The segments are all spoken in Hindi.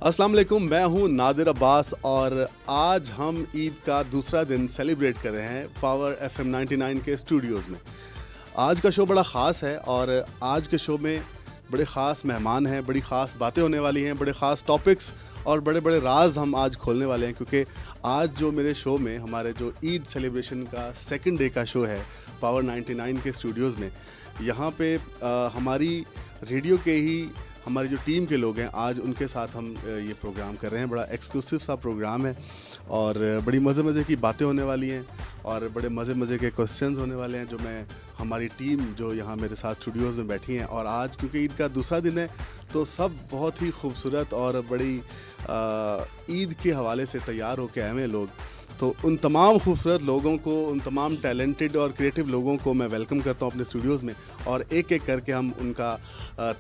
अस्सलाम वालेकुम, मैं हूं नादिर अब्बास और आज हम ईद का दूसरा दिन सेलिब्रेट कर रहे हैं पावर FM 99 के स्टूडियोज़ में। आज का शो बड़ा ख़ास है और आज के शो में बड़े ख़ास मेहमान हैं, बड़ी ख़ास बातें होने वाली हैं, बड़े ख़ास टॉपिक्स और बड़े बड़े राज हम आज खोलने वाले हैं, क्योंकि आज जो मेरे शो में हमारे जो ईद सेलिब्रेशन का सेकंड डे का शो है पावर 99 के स्टूडियोज़ में, यहाँ पे हमारी रेडियो के ही हमारी जो टीम के लोग हैं आज उनके साथ हम ये प्रोग्राम कर रहे हैं। बड़ा एक्सक्लूसिव सा प्रोग्राम है और बड़ी मज़े की बातें होने वाली हैं और बड़े मज़े के क्वेश्चंस होने वाले हैं जो मैं हमारी टीम जो यहाँ मेरे साथ स्टूडियोज़ में बैठी हैं। और आज क्योंकि ईद का दूसरा दिन है तो सब बहुत ही खूबसूरत और बड़ी ईद के हवाले से तैयार होकर आए हुए हैं लोग। तो उन तमाम खूबसूरत लोगों को, उन तमाम टैलेंटेड और क्रिएटिव लोगों को मैं वेलकम करता हूं अपने स्टूडियोज़ में और एक एक करके हम उनका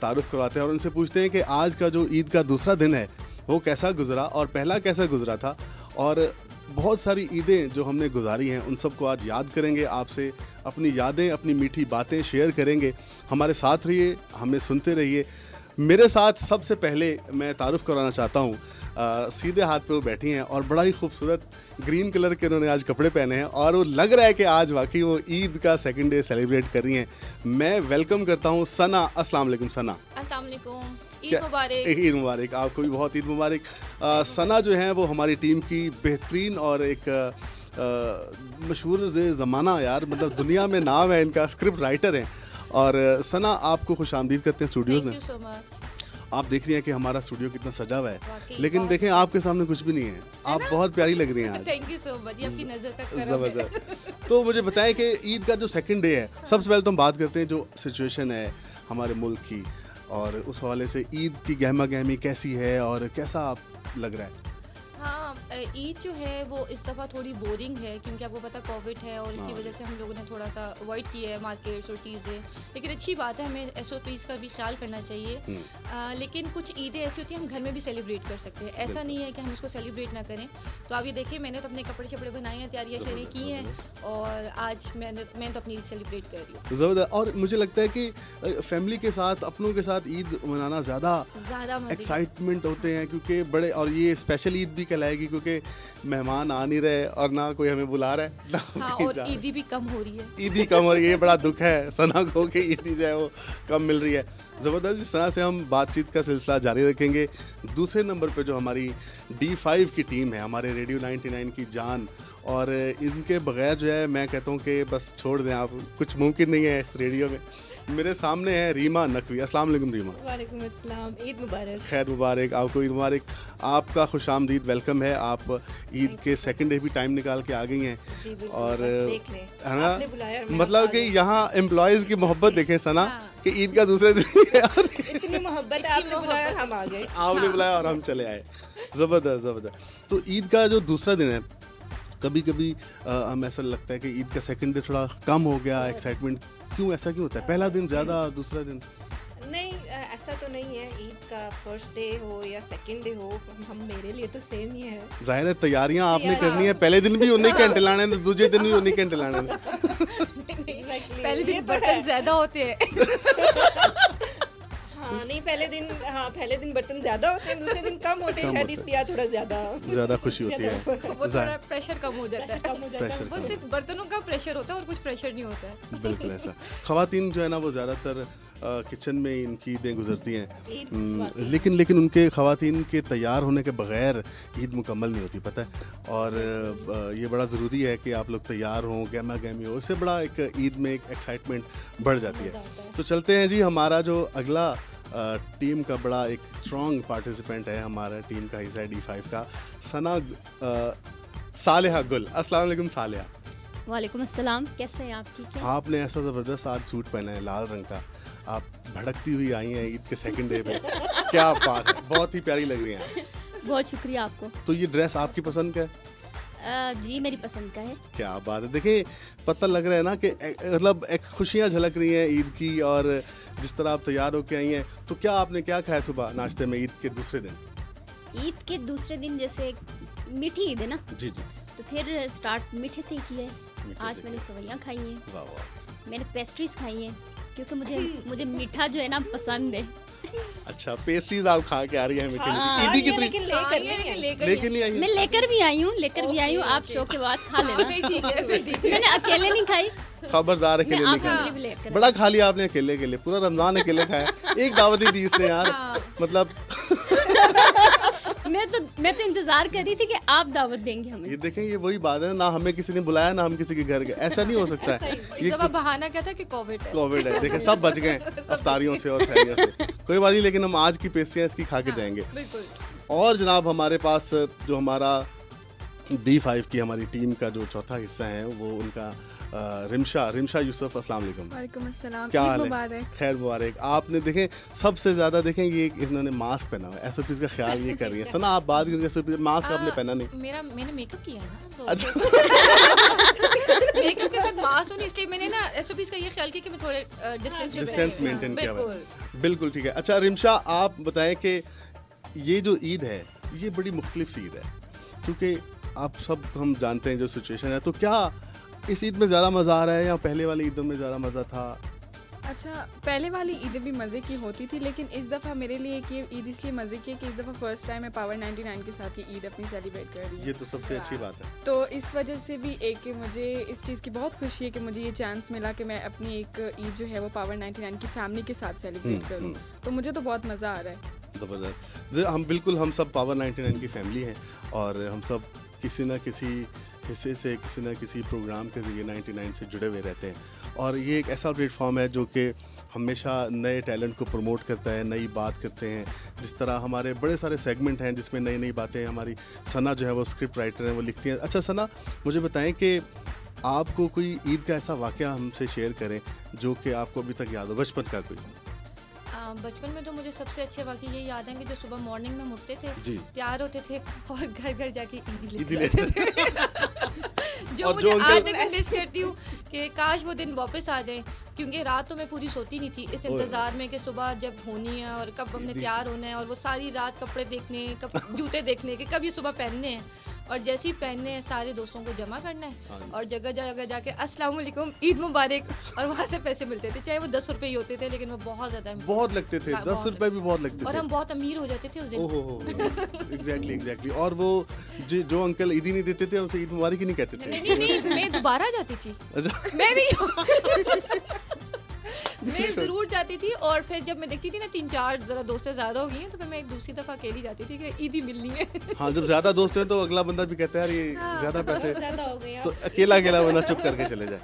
तारुफ करवाते हैं और उनसे पूछते हैं कि आज का जो ईद का दूसरा दिन है वो कैसा गुजरा और पहला कैसा गुजरा था। और बहुत सारी ईदें जो हमने गुजारी हैं उन सबको आज याद करेंगे, आपसे अपनी यादें, अपनी मीठी बातें शेयर करेंगे। हमारे साथ रहिए, हमें सुनते रहिए। मेरे साथ सबसे पहले मैं तारुफ कराना चाहता हूँ, सीधे हाथ पे वो बैठी हैं और बड़ा ही खूबसूरत ग्रीन कलर के उन्होंने आज कपड़े पहने हैं और वो लग रहा है कि आज वाकई वो ईद का सेकंड डे सेलिब्रेट कर रही हैं। मैं वेलकम करता हूँ सना। अस्सलाम वालेकुम सना। अस्सलाम वालेकुम, ईद मुबारक। ईद मुबारक, आपको भी बहुत ईद मुबारक। सना जो है वो हमारी टीम की बेहतरीन और एक मशहूर ज़माना यार, मतलब दुनिया में नाम है इनका, स्क्रिप्ट राइटर हैं। और सना आपको खुशामदीद करते हैं स्टूडियोज़ में। Thank you so much. आप देख रही हैं कि हमारा स्टूडियो कितना सजा हुआ है, लेकिन देखें आपके सामने कुछ भी नहीं है। आप बहुत प्यारी लग रही हैं आज। थैंक यू सो मच, ये आपकी नज़र तक करम है। ज़बरदस्त। तो मुझे बताएं कि ईद का जो सेकंड डे है, सबसे पहले तो हम बात करते हैं जो सिचुएशन है हमारे मुल्क की और उस हवाले से ईद की गहमा गहमी कैसी है और कैसा आप लग रहा है। हाँ, ईद जो है वो इस दफ़ा थोड़ी बोरिंग है क्योंकि आपको पता कोविड है और इसकी वजह से हम लोगों ने थोड़ा सा अवॉइड किया है मार्केट्स और चीज़ें। लेकिन अच्छी बात है, हमें SOPs का भी ख्याल करना चाहिए। लेकिन कुछ ईदें ऐसी होती हैं हम घर में भी सेलिब्रेट कर सकते हैं, ऐसा नहीं है कि हम इसको सेलिब्रेट ना करें। तो आप ये देखिए, मैंने तो अपने कपड़े शपड़े बनाए हैं, तैयारियाँ शैयारियाँ की हैं और आज मैं तो अपनी ईद सेलिब्रेट कर रही हूँ। ज़बरदस्त। और मुझे लगता है कि फैमिली के साथ, अपनों के साथ ईद मनाना ज़्यादा एक्साइटमेंट होते हैं, क्योंकि बड़े, और ये स्पेशल ईद भी कहलाएगी क्योंकि मेहमान आ नहीं रहे और ना कोई हमें बुला रहा है। हाँ, और ईदी भी कम हो रही है। ईदी कम हो रही है, ये बड़ा दुख है सना को कि ईदी जो है वो कम मिल रही है। ज़बरदस्त। सना से हम बातचीत का सिलसिला जारी रखेंगे। दूसरे नंबर पे जो हमारी D5 की टीम है, हमारे रेडियो 99 की जान, और इनके बगैर जो है मैं कहता हूँ कि बस छोड़ दें आप, कुछ मुमकिन नहीं है इस रेडियो में। मेरे सामने है रीमा नकवी। अस्सलाम वालेकुम रीमा। वालेकुम अस्सलाम, ईद मुबारक। खैर मुबारक, आपको ईद मुबारक। आपका खुशामदीद वेलकम है। आप ईद के सेकंड डे भी टाइम निकाल के आ गई हैं और है ना, मतलब कि यहाँ एम्प्लॉयज़ की मोहब्बत देखें सना कि ईद का दूसरे दिन इतनी मोहब्बत है, आपने बुलाया हम आ गए। आपने बुलाया और हम चले आए। ज़बरदस्त। तो ईद का जो दूसरा दिन है, कभी कभी हम ऐसा लगता है कि ईद का सेकंड डे थोड़ा कम हो गया, एक्साइटमेंट क्यों, ऐसा क्यों होता है? पहला दिन ज़्यादा, दूसरा दिन नहीं, ऐसा तो नहीं है। ईद का फर्स्ट डे हो या सेकंड डे हो, हम मेरे लिए तो सेम ही है। जाहिर है तैयारियां आपने करनी है, पहले दिन भी उन्हीं घंटे लाने, दूसरे दिन भी उन्हीं घंटे लाने। पहले दिन बर्तन ज्यादा होते हैं। हाँ नहीं, पहले दिन बर्तन ज्यादा होते हैं, दूसरे दिन कम होते हैं, शायद इसलिए थोड़ा ज्यादा खुशी होती है। वो थोड़ा प्रेशर कम हो जाता है। वो कम। सिर्फ बर्तनों का प्रेशर होता है और कुछ प्रेशर नहीं होता है। बिल्कुल ऐसा। ख़वातीन जो है ना वो ज़्यादातर किचन में इनकी ईदें गुजरती हैं, लेकिन उनके ख़वातीन के तैयार होने के बगैर ईद मुकम्मल नहीं होती, पता है। और ये बड़ा ज़रूरी है कि आप लोग तैयार हों, गहमा गहमी हो, इससे बड़ा एक ईद में एक एक्साइटमेंट बढ़ जाती है। तो चलते हैं जी, हमारा जो अगला टीम का बड़ा एक स्ट्रॉन्ग पार्टिसिपेंट है, हमारा टीम का हिस्सा है D5 का, सना सालेहा गुल। अस्सलाम वालेकुम सालेहा। वालेकुम अस्सलाम, कैसे हैं आप? ठीक है। आपने ऐसा ज़बरदस्त आज सूट पहना है लाल रंग का, आप भड़कती हुई आई हैं ईद के सेकंड डे पे। क्या बात है, बहुत ही प्यारी लग रही हैं। बहुत शुक्रिया आपको। तो ये ड्रेस आपकी पसंद का है? जी मेरी पसंद का है। क्या बात है। देखिए पता लग रहा है ना कि मतलब एक खुशियाँ झलक रही हैं ईद की, और जिस तरह आप तैयार होके आई हैं। तो क्या आपने क्या खाया सुबह नाश्ते में ईद के दूसरे दिन? ईद के दूसरे दिन जैसे मीठी ईद है ना, जी जी, तो फिर स्टार्ट मीठे से ही किया है। आज मैंने सवैयाँ खाई हैं, वाह वाह। मैंने पेस्ट्रीज खाई हैं, क्योंकि मुझे मीठा जो है ना पसंद है। अच्छा, पेस्ट्रीज आप खा के आ रही हैं हमें हाँ, ईदी की लेकिन तरीके लेकर नहीं है। लेकिन नहीं आई मैं है। लेकर भी आई हूँ आप शो के बाद खा लेना। ठीक है फिर ठीक है। मैंने अकेले नहीं खाई, खबरदार मैं अकेले नहीं आपके लिए भी खाया। लेकर बड़ा खा लिया आपने अकेले के लिए, पूरा रमजान अकेले खाया। एक दावत ही दी इसने यार, हाँ। मतलब मैं तो इंतजार कर रही थी कि आप दावत देंगे हमें। ये देखें, ये वही बात है ना, हमें किसी ने बुलाया ना हम किसी के घर गए, ऐसा नहीं हो सकता है। इस दफा बहाना क्या था कि कोविड है। कोविड है, देखें सब बच गए अफ्तारियों से और खैरियत से। कोई बात नहीं, लेकिन हम आज की पेस्ट्रियाँ इसकी खा के जाएंगे। बिल्कुल। और जनाब हमारे पास जो हमारा D5 की हमारी टीम का जो चौथा हिस्सा है वो उनका रिमशा यूसुफ, अस्सलाम वालेकुम। वालेकुम अस्सलाम, क्या ईद हाल है? मुबारक। खैर मुबारक। आपने देखें सबसे ज्यादा देखें ये इन्होंने मास्क पहना हुआ है, SOPs का ख्याल ये कर रही है। सना आप बात करेंगे SOPs, मास्क आपने पहना नहीं। मैंने मेकअप किया है ना, तो अच्छा। मेकअप के साथ मास्क होने, इसलिए मैंने ना SOPs का ये ख्याल किया कि मैं थोड़े डिस्टेंस मेंटेन किया हुआ है। बिल्कुल। बिल्कुल ठीक है। अच्छा रिमशा, आप बताएं कि ये जो ईद है ये बड़ी मुख्तलिफ सी ईद है, क्योंकि आप सब हम जानते हैं जो सिचुएशन है, तो क्या इस ईद में ज़्यादा मज़ा आ रहा है या पहले वाली ईदों में ज़्यादा मज़ा था? अच्छा, पहले वाली ईदें भी मज़े की होती थी, लेकिन इस दफ़ा मेरे लिए कि ईद इसलिए मज़े की है कि इस दफ़ा फर्स्ट टाइम मैं पावर 99 के साथ ये ईद अपनी सेलिब्रेट कर रही हूँ। ये तो सबसे अच्छी बात है। तो इस वजह से भी एक कि मुझे इस चीज़ की बहुत खुशी है कि मुझे ये चांस मिला कि मैं अपनी एक ईद जो है वो पावर 99 की फैमिली के साथ सेलिब्रेट करूँ। तो मुझे तो बहुत मज़ा आ रहा है। ज़बरदस्त। हम सब पावर 99 की फैमिली हैं और हम सब किसी न किसी हिस्से से, किसी न किसी प्रोग्राम के ज़रिए 99 से जुड़े हुए रहते हैं। और ये एक ऐसा प्लेटफॉर्म है जो कि हमेशा नए टैलेंट को प्रमोट करता है, नई बात करते हैं। जिस तरह हमारे बड़े सारे सेगमेंट हैं जिसमें नई नई बातें, हमारी सना जो है वो स्क्रिप्ट राइटर हैं, वो लिखती हैं। अच्छा सना, मुझे बताएं कि आपको कोई ईद का ऐसा वाक़या हमसे शेयर करें जो कि आपको अभी तक याद हो, बचपन का कोई। बचपन में तो मुझे सबसे अच्छे वाकई ये याद है कि जो सुबह मॉर्निंग में उठते थे, जी। प्यार होते थे और घर घर जाके ईदी ईदी लेते लेते थे। जो और मुझे जो आज अंकल- तक मिस करती हूँ कि काश वो दिन वापस आ जाए, क्योंकि रात तो मैं पूरी सोती नहीं थी इस इंतजार में कि सुबह जब होनी है और कब हमने तैयार होना है, और वो सारी रात कपड़े देखने, जूते देखने कि कब ये सुबह पहनने हैं, और जैसे ही पहनने हैं सारे दोस्तों को जमा करना है और जगह जगह जाके अस्सलाम वालेकुम, ईद मुबारक, और वहाँ से पैसे मिलते थे, चाहे वो 10 रुपए ही होते थे, लेकिन वो बहुत ज़्यादा बहुत लगते थे, 10 रुपए भी बहुत लगते और थे। हम बहुत अमीर हो जाते थे उस दिन। ओहो, एग्जैक्टली। और वो जो अंकल ईदी नहीं देते थे उसे ईद मुबारक ही नहीं कहते थे। नहीं, मैं दोबारा जाती थी। अच्छा। मैं नहीं मैं जरूर जाती थी, और फिर जब मैं देखती थी ना 3-4 जरा दोस्तें ज्यादा हो गई हैं, तो फिर मैं एक दूसरी दफा अकेली जाती थी कि ईद ही मिलनी है। हाँ, जब ज्यादा दोस्त हैं तो अगला बंदा भी कहता है यार ये ज्यादा पैसे, ज़्यादा हो गए तो अकेला अकेला बंदा चुप करके चले जाए।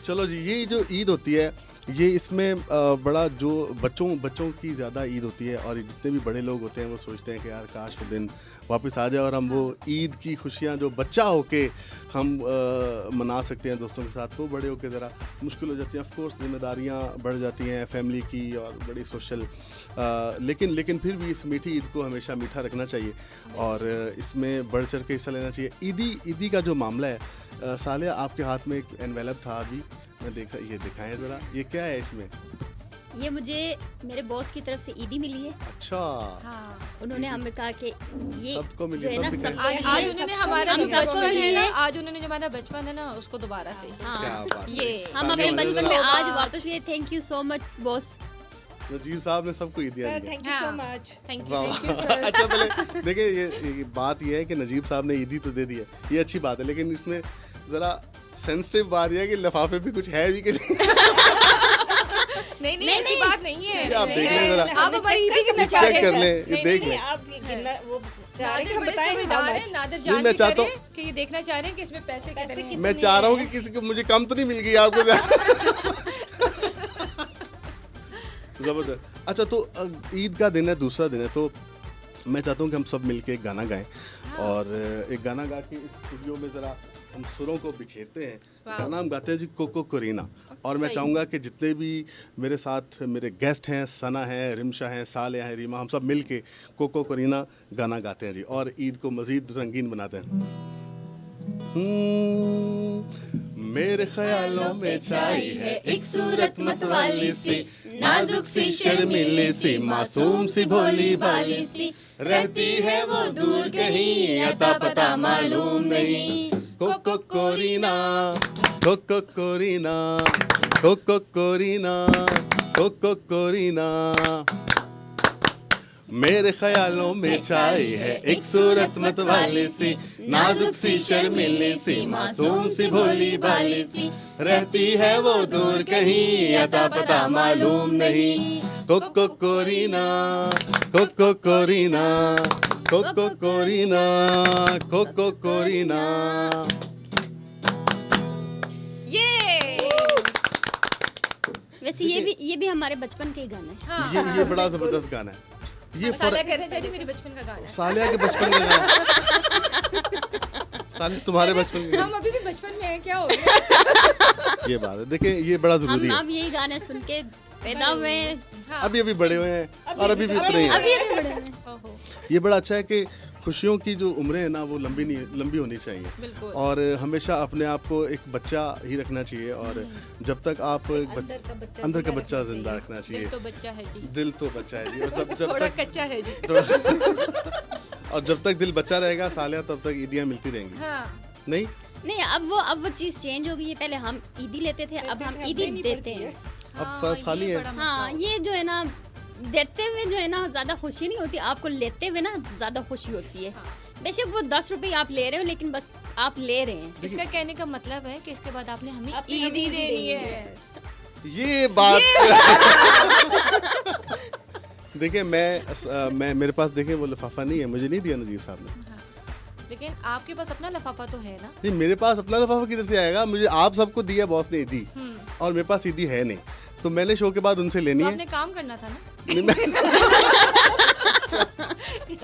चलो जी, ये जो ईद होती है ये इसमें बड़ा जो बच्चों की ज़्यादा ईद होती है, और जितने भी बड़े लोग होते हैं वो सोचते हैं कि यार काश वो दिन वापस आ जाए और हम वो ईद की खुशियाँ जो बच्चा होके हम मना सकते हैं दोस्तों के साथ, वो बड़े होके ज़रा मुश्किल हो जाती हैं। ऑफ कोर्स जिम्मेदारियाँ बढ़ जाती हैं फैमिली की और बड़ी सोशल, लेकिन फिर भी इस मीठी ईद को हमेशा मीठा रखना चाहिए और इसमें बढ़ चढ़ के हिस्सा लेना चाहिए। ईदी का जो मामला है, सालिया आपके हाथ में एक एनवेलप था अभी, मैं देखा, ये दिखाएं ज़रा, ये क्या है इसमें? ये मुझे मेरे बॉस की तरफ से ईदी मिली है। अच्छा, हाँ। उन्होंने हमें कहा कि ये सबको मिली, जो है ना सब दिखाएं। सबको आज मिली है, उन्होंने सबको हमारा मिली जो है, बचपन सबको है मिली ना, है। आज उन्होंने जो हमारा बचपन है ना उसको दोबारा से। क्या हाँ, बात है। ये हम अपने तालियां बचपन में बजाओ। आज वापस लिए। Thank you so much boss. Nazir साहब ने सबको ईद दिया। Sir, thank you so much. Thank वाह, यू। अच्छा पहले देखिए ये बात ये है कि नजीब साहब ने ईदी तो दे दी है, ये अच्छी बात है, लेकिन इसमें ज़रा सेंसिटिव बात यह है कि लिफाफे भी कुछ है भी कि नहीं ऐसी बात नहीं है। आप देख लें ज़रा, आप हमारी ईदी गिनना चाह चेक रहे कर हैं। लें, ये देख लें। आप ये गिनना वो चाह रहे नादिर हैं, हम बड़े बताएं समझदार how हैं, much? नादिर नहीं, जान मैं भी चाहता कह रहे हैं कि ये देखना चाह रहे हैं कि इसमें पैसे कितने हैं। मैं चाह रहा हूँ कि किसी को मुझे कम तो नहीं मिल गई आपको। ज़बरदस्त। अच्छा, तो ईद का दिन है, दूसरा दिन है, तो मैं चाहता हूँ कि हम सब मिलके एक गाना गाएं और एक गाना गा के इस स्टूडियो में ज़रा हम सुरों को बिखेरते हैं। गाना हम गाते हैं जी कोको कोरीना, और मैं चाहूँगा कि जितने भी मेरे साथ मेरे गेस्ट हैं, सना हैं, रिमशा हैं, सालिया हैं, रीमा, हम सब मिल के कोको कोरीना गाना गाते हैं जी, और ईद को मज़ीद रंगीन बनाते हैं। मेरे ख्यालों में छाई है एक सूरत मतवाली सी, नाजुक सी, शर्मीली सी, मासूम सी, भोली भाली सी, रहती है वो दूर कहीं, अता पता मालूम नहीं। कोको कोरीना, कोको कोरीना, कोको कोरीना, कोको कोरीना। मेरे ख्यालों में छाई है एक सूरत मत वाली सी, नाजुक सी शर्मीली सी, मासूम सी भोली भाली सी, रहती है वो दूर कहीं अता पता मालूम नहीं। कोको कोरीना, कोको कोरीना, कोको कोरीना, कोको कोरीना। वैसे ये भी हमारे बचपन के ही गाने हैं। हाँ, ये बड़ा जबरदस्त गाना है। ये सालिया कह रहे थे मेरे बचपन का गाना है। सालिया के बचपन का गाना। सालिया तुम्हारे बचपन का हम अभी भी बचपन में हैं, क्या हो गया? ये बात है। देखिए ये बड़ा जरूरी है। हम यही गाने सुन के पैदा हुए हैं, हाँ। अभी अभी बड़े हुए हैं और अभी भी उतने ही हैं। अभी अभी बड़े हुए हैं। ओहो, ये बड़ा अच्छा है कि खुशियों की जो उम्रें है ना वो लंबी होनी चाहिए बिल्कुल। और हमेशा अपने आप को एक बच्चा ही रखना चाहिए और जब तक आप अंदर का बच्चा जिंदा रखना दिल चाहिए। तो बच्चा है जी, दिल तो बच्चा है जी और जब थोड़ा तक कच्चा है जी। और जब तक दिल बच्चा रहेगा सालिया तब तक ईदियाँ मिलती रहेंगी। हाँ, नहीं नहीं, अब वो चीज चेंज हो गई है। पहले हम ईदी लेते थे, अब हम ईदी देते हैं। अब हाँ, बस खाली ये है। बड़ा हाँ, मसला ये जो है ना, देते हुए जो है ना ज्यादा खुशी नहीं होती, आपको लेते हुए ना ज्यादा खुशी होती है। बेशक वो 10 रुपए आप ले रहे हो, लेकिन बस आप ले रहे हैं। इसका कहने का मतलब है कि इसके बाद आपने हमें आपने ईदी हमें देनी ईदी है। ये बात देखिए मैं मेरे पास देखें वो लिफाफा नहीं है, मुझे नहीं दिया नजीर साहब ने। हाँ, लेकिन आपके पास अपना लिफाफा तो है ना? नहीं मेरे पास अपना लिफाफा किधर से आएगा, मुझे आप सबको दिया बॉस ने ईदी और मेरे पास ईदी है नहीं, तो मैंने शो के बाद उनसे लेनी तो है। आपने काम करना था ना।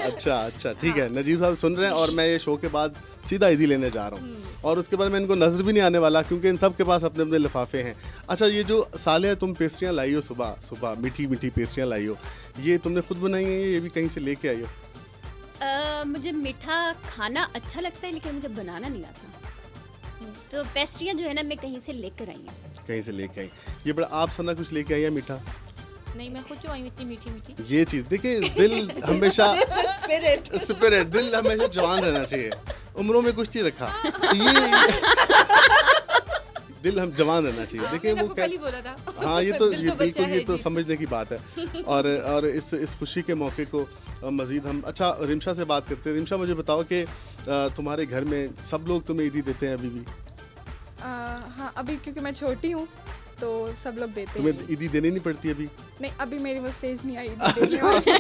अच्छा ठीक है, नजीब साहब सुन रहे हैं और मैं ये शो के बाद सीधा ईदी लेने जा रहा हूँ और उसके बाद मैं इनको नजर भी नहीं आने वाला क्योंकि इन सब के पास अपने अपने लिफाफे हैं। अच्छा ये जो साले तुम पेस्ट्रियाँ लाई हो सुबह सुबह मीठी मीठी पेस्ट्रियाँ लाई हो, ये तुमने खुद बनाई हैं ये भी कहीं से लेके आई हो? मुझे मीठा खाना अच्छा लगता है, लेकिन मुझे बनाना नहीं आता। तो पेस्ट्रियाँ जो है ना, मैं कहीं से लेकर आई हूँ। कहीं से लेके आई। ये बड़ा आप सना कुछ लेके आई है मीठा? नहीं, मैं खुद जो आई हूँ इतनी मीठी मीठी। ये चीज देखिए, दिल हमेशा स्पिरिट दिल हमेशा जवान रहना चाहिए, उम्रों में कुछ नहीं रखा। ये दिल हम जवान रहना चाहिए। देखिए मैंने वो आपको कल ही बोला था। हाँ ये तो दिल ये बच्चा बिल्कुल है ये तो जी। समझने की बात है और इस खुशी के मौके को मजीद हम अच्छा रिमशा से बात करते हैं। रिमशा मुझे बताओ कि तुम्हारे घर में सब लोग तुम्हें ईदी देते हैं अभी भी? हाँ, अभी क्योंकि मैं छोटी हूँ तो सब लोग देते तुम्हें हैं। ईदी देनी नहीं पड़ती अभी? नहीं, अभी मेरी वो स्टेज नहीं आई ईदी देने वाली।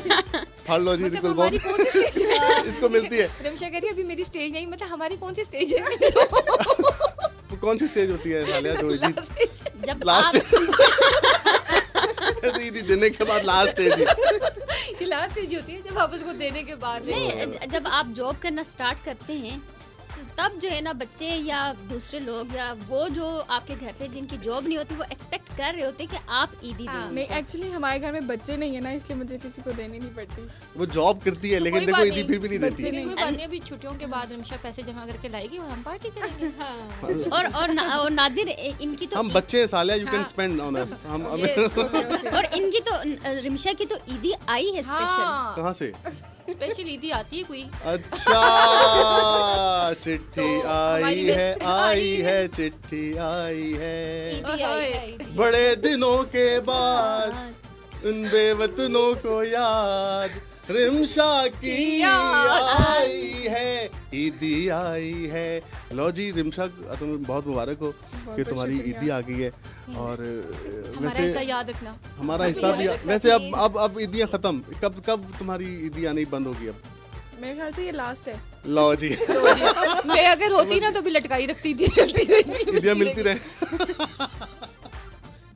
फाड़ लो जी, मतलब बिल्कुल हमारी बहुत कौन सी स्टेज है? इसको मिलती है। रमशा कह रही है अभी मेरी स्टेज नहीं, मतलब हमारी कौन सी स्टेज है? वो कौन सी स्टेज होती है सालिया जो ईदी Last stage। जब लास्ट आप ईदी देने के बाद लास्ट स्टेज ही। ये लास्ट स्टेज होती है जब आप उसको देने के बाद नहीं, जब आप जॉब करना स्टार्ट करते हैं तब जो है ना, बच्चे या दूसरे लोग या वो जो आपके घर पे जिनकी जॉब नहीं होती, वो एक्सपेक्ट कर रहे होते कि आप ईदी हाँ। दें। नहीं, एक्चुअली हमारे घर में बच्चे नहीं है ना, इसलिए मुझे किसी को देनी नहीं पड़ती। वो जॉब करती है लेकिन कोई देखो बात ईदी नहीं। फिर भी नहीं देती। लेकिन कोई बात नहीं, अभी छुट्टियों के बाद रमशा पैसे जमा करके लाएगी और हम पार्टी करेंगे। और नादिर इनकी तो हम बच्चे हैं सालिया, यू कैन हाँ। Spend on us. हम Yes। और इनकी तो रिमशा की तो ईदी आई है स्पेशल। हाँ, कहाँ से? स्पेशल ईदी आती है कोई। अच्छा चिट्ठी तो आई हमारी है बस- आई है चिट्ठी आई है ओए। बड़े दिनों के बाद उन बेवतनों को याद रिमशा की आई है ईदी आई है। लो जी रिमशा तुम्हें बहुत मुबारक हो कि तुम्हारी शुक्रिया। ईदी आ गई है और हमारा हिस्सा वैसे याद रखना। हमारा हिस्सा भी वैसे अब ईदियाँ खत्म, कब कब तुम्हारी ईदी आनी बंद होगी अब? मेरे ख्याल से ये लास्ट है। लो जी तो जी, मैं अगर होती ना तो भी लटकाई रखती थी, चलती रहती। ईदियाँ मिलती रहे।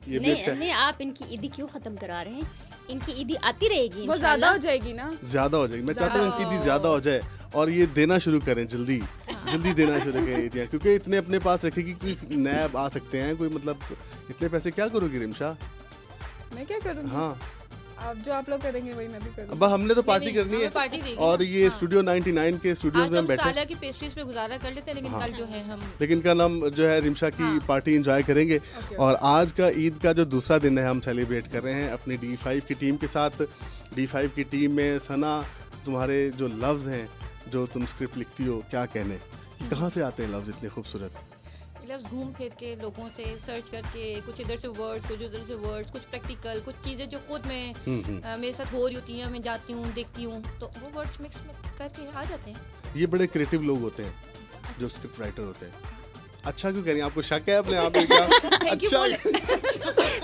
ये भी अच्छा है। नहीं, आप इनकी ईदी क्यों खत्म करा रहे हैं? इनकी ईदी आती रहेगी वो ज्यादा इंशाल्लाह। हो जाएगी ना। ज्यादा हो जाएगी, मैं चाहता हूँ इनकी ईदी ज्यादा हो जाए और ये देना शुरू करें जल्दी जल्दी देना शुरू करें ईदियाँ, क्योंकि इतने अपने पास रखेगी कोई नया आ सकते हैं कोई, मतलब इतने पैसे क्या करोगी रिमशा? मैं क्या करूँगी? हाँ अब जो आप लोग करेंगे वही मैं भी करूँगी। अब हमने तो पार्टी करनी हमें है पार्टी देगी और ना। ये हाँ। स्टूडियो 99 के स्टूडियोज आज में हम हम बैठे, सालिया की पेस्ट्रीज पे गुजारा कर लेते हैं, लेकिन हाँ। कल जो है हम लेकिन कल हम जो है रिमशा की हाँ। पार्टी एंजॉय करेंगे। Okay. और आज का ईद का जो दूसरा दिन है हम सेलिब्रेट कर रहे हैं अपनी D5 की टीम के साथ। D5 की टीम में सना, तुम्हारे जो लफ्ज़ हैं जो तुम स्क्रिप्ट लिखती हो, क्या कहने, कहाँ से आते हैं लफ्ज़ इतने खूबसूरत? के लिए आप घूम फिर के लोगों से सर्च करके कुछ इधर से वर्ड्स, कुछ उधर से वर्ड्स, कुछ प्रैक्टिकल, कुछ चीज़ें जो खुद में मेरे साथ हो रही होती हैं, मैं जाती हूँ, देखती हूँ, तो वो वर्ड्स मिक्स करके आ जाते हैं। ये बड़े क्रिएटिव लोग होते हैं जो स्क्रिप्ट राइटर होते हैं। अच्छा क्यों कह रही हैं? आपको शक है अपने आप में क्या?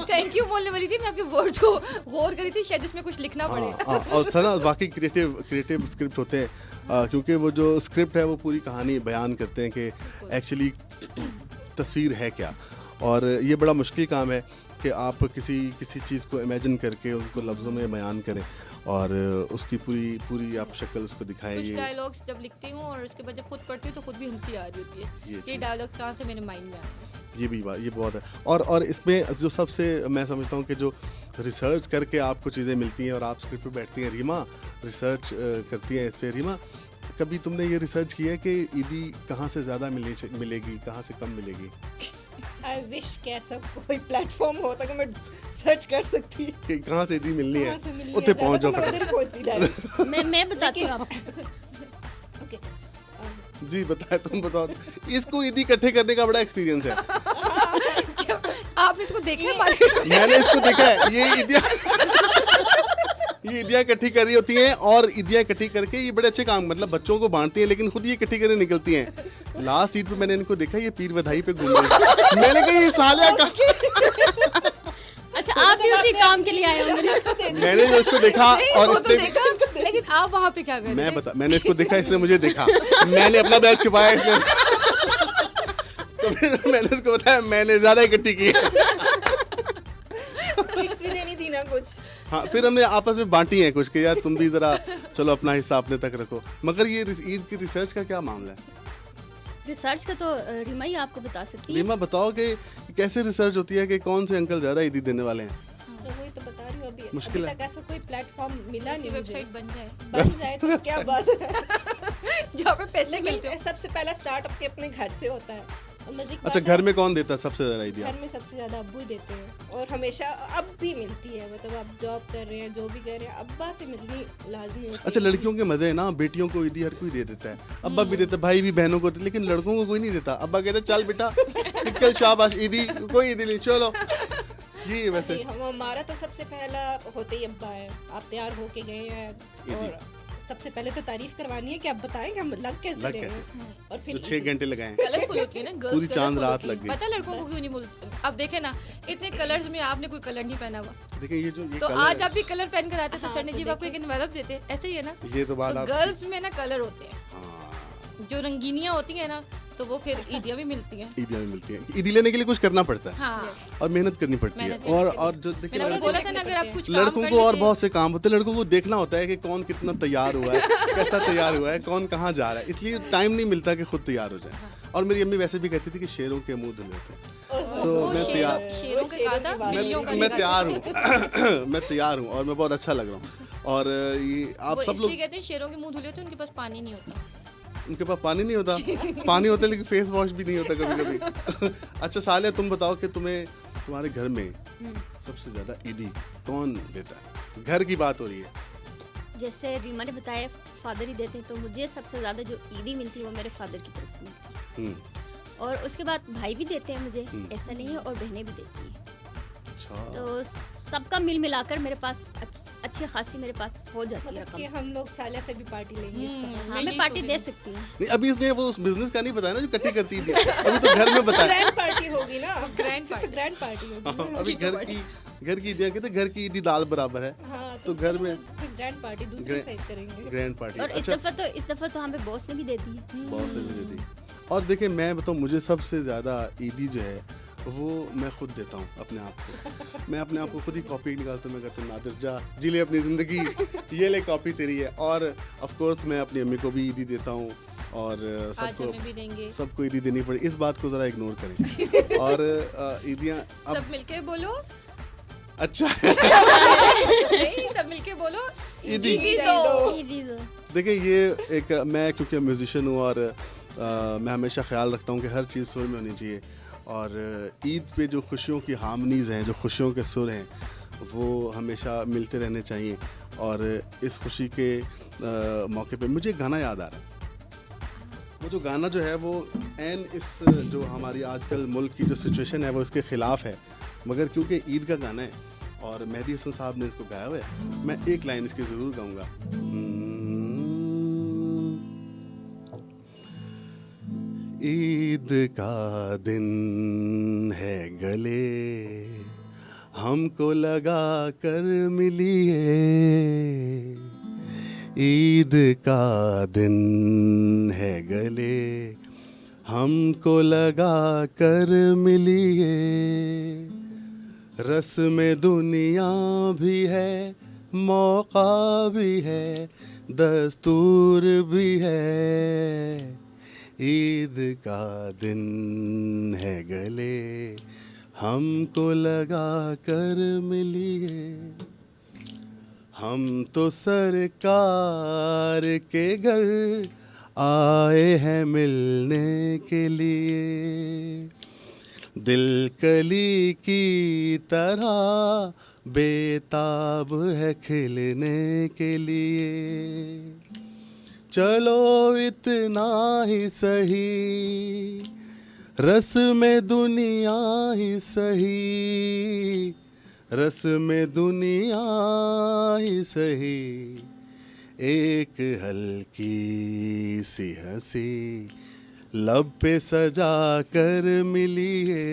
थैंक यू बोलने वाली थी, मैं आपके वर्ड्स को गौर करी थी, शायद इसमें कुछ लिखना पड़े। और सर ना वाकई क्रिएटिव स्क्रिप्ट होते हैं, क्योंकि वो जो स्क्रिप्ट है वो पूरी कहानी बयान करते हैं कि एक्चुअली तस्वीर है क्या। और ये बड़ा मुश्किल काम है कि आप किसी चीज़ को इमेजिन करके उसको लफ्ज़ों में बयान करें और उसकी पूरी आप शक्ल उसको दिखाएं। कुछ ये डायलॉग्स जब लिखती हूँ और उसके बाद जब खुद पढ़ती हूँ तो खुद भी हंसी आ रही होती है, ये डायलॉग कहाँ से मेरे माइंड में आ गए। ये बहुत है। और इसमें जो सबसे मैं समझता हूँ कि जो रिसर्च करके आपको चीज़ें मिलती हैं और आप स्क्रिप्ट पे बैठती हैं, रीमा रिसर्च करती हैं इस पर। रीमा, कभी तुमने ये रिसर्च किया है कि ईदी कहाँ से ज़्यादा मिलेगी, कहाँ से कम मिलेगी? आई विश कि ऐसा कोई प्लेटफॉर्म होता कि मैं सर्च कर सकती कि कहाँ से ईदी मिलनी है, है उत्ते पहुँच जाओ। उधर पहुंचती डायरेक्ट। मैं बताती हूँ आपको। ओके, जी बताए, तुम बताओ। इसको ईदी इकट्ठे करने का बड़ा एक्सपीरियंस है। आपने इसको देखा है मार्केट में? मैंने इसको देखा है। ये ईदियाँ इकट्ठी कर रही होती हैं और ईदियाँ इकट्ठी करके ये बड़े अच्छे काम, मतलब बच्चों को बांटती हैं, लेकिन खुद ये इकट्ठी करके निकलती हैं। लास्ट ईद पे मैंने इनको देखा, ये पीर बधाई पे घूम रही। मैंने कहा ये सालिया का। अच्छा, आप भी उसी काम के लिए आए होंगे। मैंने जो इसको देखा नहीं, और वो तो इसने देखा, लेकिन आप वहाँ पे क्या कर रहे थे? मैंने इसको देखा, इसने मुझे देखा, मैंने अपना बैग छुपाया, इसने तो फिर मैंने इसको बताया मैंने ज्यादा इकट्ठी की है। ट्रिक्स भी देनी थी ना कुछ। हाँ, फिर हमने आपस में बांटी हैं कुछ कि यार तुम भी जरा चलो अपना हिस्सा अपने तक रखो। मगर ये ईद की रिसर्च का क्या मामला है? रिसर्च का तो रीमा ही आपको बता सकती है। रीमा बताओ कि कैसे रिसर्च होती है कि कौन से अंकल ज्यादा ईदी देने वाले हैं? तो वही तो बता रही हूँ, अभी मुश्किल अभी तक ऐसा कोई प्लेटफॉर्म मिला ऐसी नहीं मुझे। वेबसाइट बन बन जाए तो क्या बात है। जहाँ पे पैसे मिलते लेकिन सबसे पहला स्टार्ट आपके अपने घर से होता है। और मजे की अच्छा, बात घर है, में कौन देता है सबसे ज्यादा ईदियाँ? घर में सबसे ज्यादा अब्बू देते हैं और हमेशा अब भी मिलती है, मतलब आप जॉब कर रहे हैं, जो भी कर रहे हैं, अब्बा से मिलनी लाजमी होती है। अच्छा, लड़कियों के मजे है ना, बेटियों को ईदी हर कोई दे देता है, अब्बा भी देता है, भाई भी बहनों को, लेकिन लड़कों को कोई नहीं देता। अब्बा कहते चल बेटा निकल, शाबाश, ईदी कोई ईदी नहीं, चलो। ये वैसे हमारा तो सबसे पहला होते ही अब्बा है, आप तैयार होके गए हैं और सबसे पहले तो तारीफ करवानी है कि आप बताएं कि हम लग कैसे रहे हैं। और जो फिर 6 घंटे लगाए। कलरफुल होती है ना गर्ल्स, पूरी चांद colourful रात होती है। लग गई। पता है लड़कों को क्यों नहीं बोलते? अब देखे ना, इतने कलर्स में आपने कोई कलर नहीं पहना हुआ, देखिए ये जो ये तो कलर आज है, आप भी कलर पहन कर आते तो हाँ, सर ने तो जी आपको एक एनवेलप देते, ऐसे ही है ना। ये तो बात तो आप गर्ल्स में ना कलर होते हैं, हाँ, जो रंगीनियां होती है ना, तो वो फिर ईदियाँ भी मिलती हैं। ईदियाँ भी मिलती हैं। ईदी लेने के लिए कुछ करना पड़ता है हाँ, और मेहनत करनी पड़ती है। मेहनत और जो मैंने देखिए आपको बोला था ना, अगर आप कुछ काम लड़कों कर को और लेते- बहुत से काम होते हैं। लड़कों को देखना होता है कि कौन कितना तैयार हुआ है, कैसा तैयार हुआ है, कौन कहाँ जा रहा है, इसलिए टाइम नहीं मिलता कि खुद तैयार हो जाए। और मेरी अम्मी वैसे भी कहती थी कि शेरों के मुंह धुले थे। तो वो मैं तैयार शेरों के कहा था, बिल्लियों का मैं नहीं कहा तैयार था। हूँ। मैं तैयार हूँ और मैं बहुत अच्छा लग रहा हूँ। और ये आप वो सब इसलिए लोग, कहते हैं शेरों के मुंह धुले होते हैं, उनके पास पानी नहीं होता। उनके पास पानी नहीं होता, पानी होता है लेकिन फेस वॉश भी नहीं होता कभी कभी। अच्छा सालिया, तुम बताओ कि तुम्हारे घर में सबसे ज्यादा ईदी कौन देता है? घर की बात हो रही है। जैसे रीमा ने बताया फादर ही देते हैं, तो मुझे सबसे ज़्यादा जो ईदी मिलती है वो मेरे फादर की तरफ से मिलती है। हम्म, और उसके बाद भाई भी देते हैं मुझे, ऐसा नहीं है, और बहनें भी देती हैं। अच्छा। तो सबका मिल मिलाकर मेरे पास अच्छी खासी मेरे पास हो जाती है मतलब कि रकम। हम लोग सालिया से भी पार्टी लेंगे इस तरह। हाँ, मैं पार्टी दे सकती हूँ। नहीं, अभी इसने वो उस बिजनेस का नहीं बताया ना जो इकट्ठी करती थी, अभी तो घर में बताया। ग्रैंड पार्टी होगी ना, ग्रैंड पार्टी। ग्रैंड पार्टी होगी ना। अभी घर की ईदियाँ कहते घर की ईदी दाल बराबर है। हाँ, तो घर में ग्रैंड पार्टी दूसरी ग्रैंड- साइड करेंगे। Grand party. और अच्छा, इस दफा तो हमें बॉस ने भी दे दी है। बहुत से मुझे दी। और देखिए मैं बताऊँ, मुझे सबसे ज़्यादा ईदी जो है वो मैं खुद देता हूँ अपने आप को। मैं अपने आप को खुद ही कॉपी निकालता हूँ। मैं कहता हूँ नादिर जा जी ले अपनी ज़िंदगी, ये ले कॉपी तेरी है। और ऑफ कोर्स मैं अपनी अम्मी को भी ईदी देता हूँ और आज हमें भी देंगे। सबको ईदी देनी पड़ी। इस बात को ज़रा इग्नोर करें। और ईदियाँ अब सब मिलके बोलो। अच्छा नहीं, सब मिलके बोलो ईदी। ईदी दो। ईदी दो। देखिए ये एक, मैं क्योंकि म्यूजिशियन हूँ और मैं हमेशा ख्याल रखता हूँ कि हर चीज़ सुर में होनी चाहिए। और ईद पे जो खुशियों की हार्मनीज़ हैं, जो खुशियों के सुर हैं, वो हमेशा मिलते रहने चाहिए। और इस खुशी के मौके पे मुझे एक गाना याद आ रहा है। वो जो गाना जो है वो एन इस जो हमारी आजकल मुल्क की जो सिचुएशन है वो इसके ख़िलाफ़ है, मगर क्योंकि ईद का गाना है और मेहदी हसन साहब ने इसको गाया हुआ है, मैं एक लाइन इसकी ज़रूर गाऊंगा। ईद का दिन है गले हमको लगा कर मिलिए, ईद का दिन है गले हमको लगा कर मिलिए, रस्म दुनिया भी है मौका भी है दस्तूर भी है, ईद का दिन है गले हमको लगा कर मिलिए, हम तो सरकार के घर आए हैं मिलने के लिए, दिल कली की तरह बेताब है खिलने के लिए, चलो इतना ही सही रस्म दुनिया ही सही, रस्म दुनिया ही सही, एक हल्की सी हंसी लब पे सजा कर मिलिए,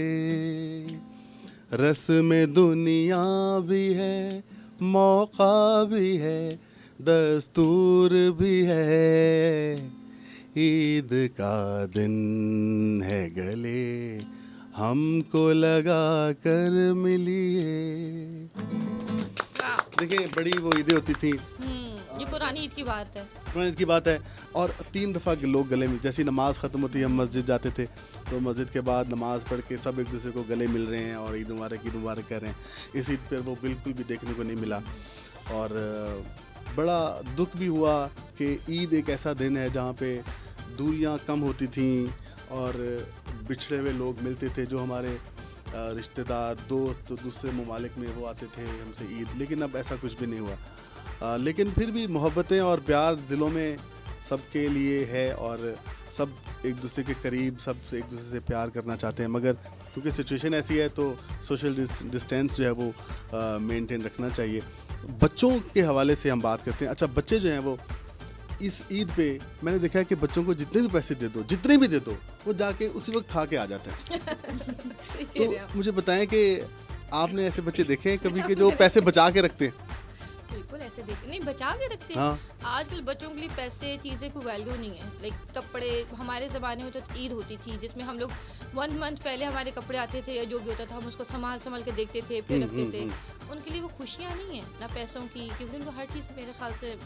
रस्म दुनिया भी है मौका भी है दस्तूर भी है, ईद का दिन है गले हमको लगा कर मिलिए। देखिए बड़ी वो ईदें होती थी, ये पुरानी ईद की बात है। पुरानी ईद की बात है और 3 दफ़ा लोग गले मिल, जैसी नमाज़ ख़त्म होती है हम मस्जिद जाते थे तो मस्जिद के बाद नमाज़ पढ़ के सब एक दूसरे को गले मिल रहे हैं और ईद मुबारक कह रहे हैं। इस ईद पर वो बिल्कुल भी देखने को नहीं मिला और बड़ा दुख भी हुआ कि ईद एक ऐसा दिन है जहाँ पे दूरियां कम होती थीं और बिछड़े हुए लोग मिलते थे, जो हमारे रिश्तेदार दोस्त दूसरे ममालिक में वो आते थे हमसे ईद, लेकिन अब ऐसा कुछ भी नहीं हुआ। लेकिन फिर भी मोहब्बतें और प्यार दिलों में सबके लिए है और सब एक दूसरे के करीब, सब एक दूसरे से प्यार करना चाहते हैं, मगर क्योंकि सिचुएशन ऐसी है तो सोशल डिस्टेंस जो है वो मेंटेन रखना चाहिए। बच्चों के हवाले से हम बात करते हैं। अच्छा, बच्चे जो हैं वो इस ईद पे मैंने देखा है कि बच्चों को जितने भी पैसे दे दो, जितने भी दे दो, वो जाके उसी वक्त खा के आ जाते हैं। तो मुझे बताएं कि आपने ऐसे बच्चे देखे हैं कभी कि जो पैसे बचा के रखते हैं? बिल्कुल ऐसे देखे नहीं, बचा के रखते हैं। हाँ। आजकल बच्चों के लिए पैसे चीज़ें कोई वैल्यू नहीं है। लाइक कपड़े, हमारे ज़माने में तो ईद होती थी जिसमें हम लोग 1 मंथ पहले हमारे कपड़े आते थे या जो भी होता था हम उसको संभाल के देखते थे, फिर रखते थे। उनके लिए वो खुशियाँ नहीं है ना पैसों की, क्योंकि उनको हर चीज़ मेरे ख्याल से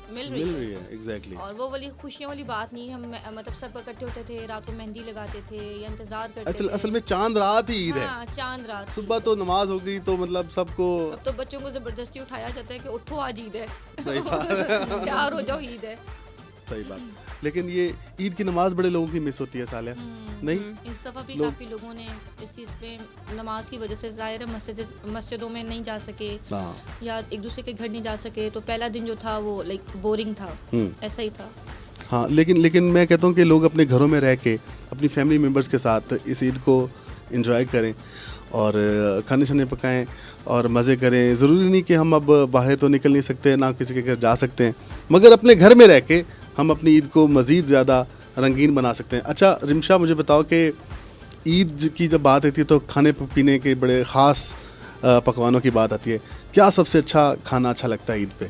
मिल रही है। एग्जैक्टली। और वो वाली खुशियों वाली बात नहीं। हम मतलब सब इकट्ठे होते थे, रात को मेहंदी लगाते थे या इंतजार करते थे। असल में चांद रात ही ईद है। हाँ, चांद रात। सुबह तो नमाज हो गई तो मतलब सबको, अब तो बच्चों को जबरदस्ती उठाया जाता है कि उठो आज ईद है, सही बात। तैयार हो जाओ ईद है। सही बात। लेकिन ये ईद की नमाज बड़े लोगों की मिस होती है साले, नहीं? इस दफ़ा भी काफ़ी लोगों ने इस चीज़ पे नमाज की वजह से ज़ाहिर है मस्जिदों में नहीं जा सके या एक दूसरे के घर नहीं जा सके, तो पहला दिन जो था वो लाइक बोरिंग था, ऐसा ही था। हाँ, लेकिन मैं कहता हूँ कि लोग अपने घरों में रह के अपनी फैमिली मेम्बर्स के साथ इस ईद को एंजॉय करें और खाने शाने पकाएं और मज़े करें। ज़रूरी नहीं कि हम अब बाहर तो निकल नहीं सकते, ना किसी के घर जा सकते हैं, मगर अपने घर में रह के हम अपनी ईद को मज़ीद ज़्यादा रंगीन बना सकते हैं। अच्छा रिमशा, मुझे बताओ कि ईद की जब बात आती है तो खाने पीने के बड़े ख़ास पकवानों की बात आती है। क्या सबसे अच्छा खाना अच्छा लगता है ईद पे?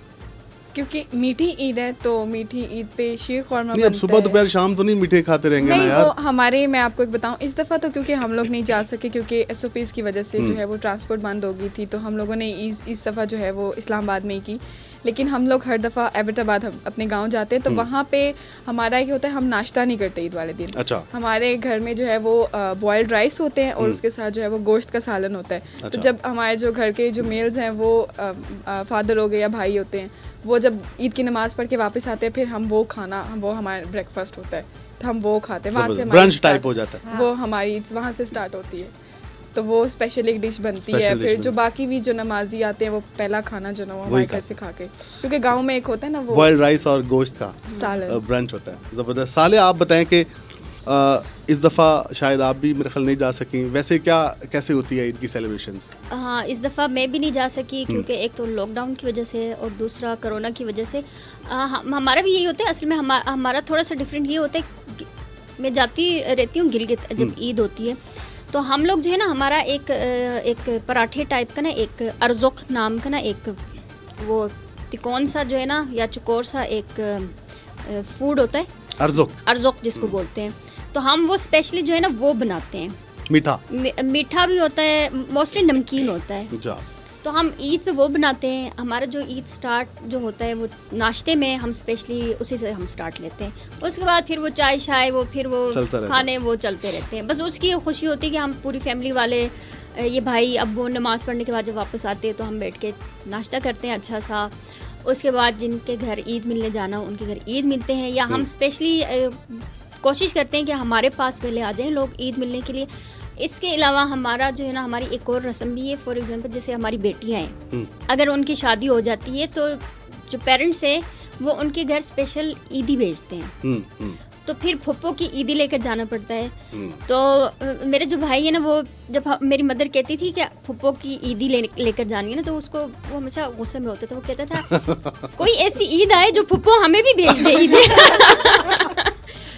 क्योंकि मीठी ईद है तो मीठी ईद पे शीर खौरमा नहीं, अब सुबह दोपहर शाम तो नहीं मीठे खाते रहेंगे ना यार। वो हमारे, मैं आपको एक बताऊं, इस दफ़ा तो क्योंकि हम लोग नहीं जा सके क्योंकि SOPs की वजह से जो है वो ट्रांसपोर्ट बंद हो गई थी, तो हम लोगों ने इस दफ़ा जो है वो इस्लामाबाद में ही की। लेकिन हम लोग हर दफ़ा एबटाबाद अपने गांव जाते हैं तो वहाँ पे हमारा ये होता है, हम नाश्ता नहीं करते ईद वाले दिन। अच्छा। हमारे घर में जो है वो बॉइल्ड राइस होते हैं और उसके साथ जो है वो गोश्त का सालन होता है। अच्छा। तो जब हमारे जो घर के जो मेल्स हैं वो फादर हो गए या भाई होते हैं, वो जब ईद की नमाज़ पढ़ के वापस आते हैं, फिर हम वो हमारा ब्रेकफास्ट होता है, तो हम वो खाते हैं। वहाँ से ब्रंच टाइप हो जाता है। वो हमारी ईद वहाँ से स्टार्ट होती है। तो वो स्पेशल एक डिश बनती है। Special dish फिर जो बनती बाकी भी जो नमाजी आते हैं वो पहला खाना जो ना वो वही हमारे घर खाते से खा के, क्योंकि गांव में एक होता है ना वो बॉइल्ड राइस और गोश्त का सालन। ब्रंच होता है, ज़बरदस्त। साले आप बताएं कि इस दफ़ा शायद आप भी मेरे ख्याल नहीं जा सकें, वैसे क्या कैसे होती है ईद की सेलिब्रेशंस? हाँ, इस दफ़ा मैं भी नहीं जा सकी क्योंकि एक तो लॉकडाउन की वजह से और दूसरा कोरोना की वजह से। हमारा भी यही होता है असल में। हमारा थोड़ा सा डिफरेंट ये होता है कि मैं जाती रहती हूँ गिलगित जब ईद होती है, तो हम लोग जो है ना, हमारा एक पराठे टाइप का ना, एक अर्जुक नाम का ना, एक वो तिकोन सा जो है ना या चकोर सा एक फूड होता है, अर्जुक जिसको बोलते हैं। तो हम वो स्पेशली जो है ना वो बनाते हैं। मीठा भी होता है, मोस्टली नमकीन होता है। जा। तो हम ईद पे वो बनाते हैं। हमारा जो ईद स्टार्ट जो होता है वो नाश्ते में हम स्पेशली उसी से हम स्टार्ट लेते हैं। उसके बाद फिर वो चाय शाय वो फिर वो खाने वो चलते रहते हैं। बस उसकी खुशी होती है कि हम पूरी फैमिली वाले, ये भाई अब वो नमाज़ पढ़ने के बाद जब वापस आते हैं तो हम बैठ के नाश्ता करते हैं अच्छा सा। उसके बाद जिनके घर ईद मिलने जाना उनके घर ईद मिलते हैं, या हम स्पेशली कोशिश करते हैं कि हमारे पास पहले आ जाएं लोग ईद मिलने के लिए। इसके अलावा हमारा जो है ना, हमारी एक और रस्म भी है। फॉर एग्जांपल जैसे हमारी बेटियां हैं, अगर उनकी शादी हो जाती है तो जो पेरेंट्स हैं वो उनके घर स्पेशल ईदी भेजते हैं। तो फिर फुप्पो की ईदी लेकर जाना पड़ता है। तो मेरे जो भाई है ना, वो जब मेरी मदर कहती थी कि फुप्पो की ईदी लेकर जानी है ना, तो उसको वो हमेशा गुस्से में होता था। वो कहता था कोई ऐसी ईद आए जो फुप्पो हमें भी भेज दे ईद।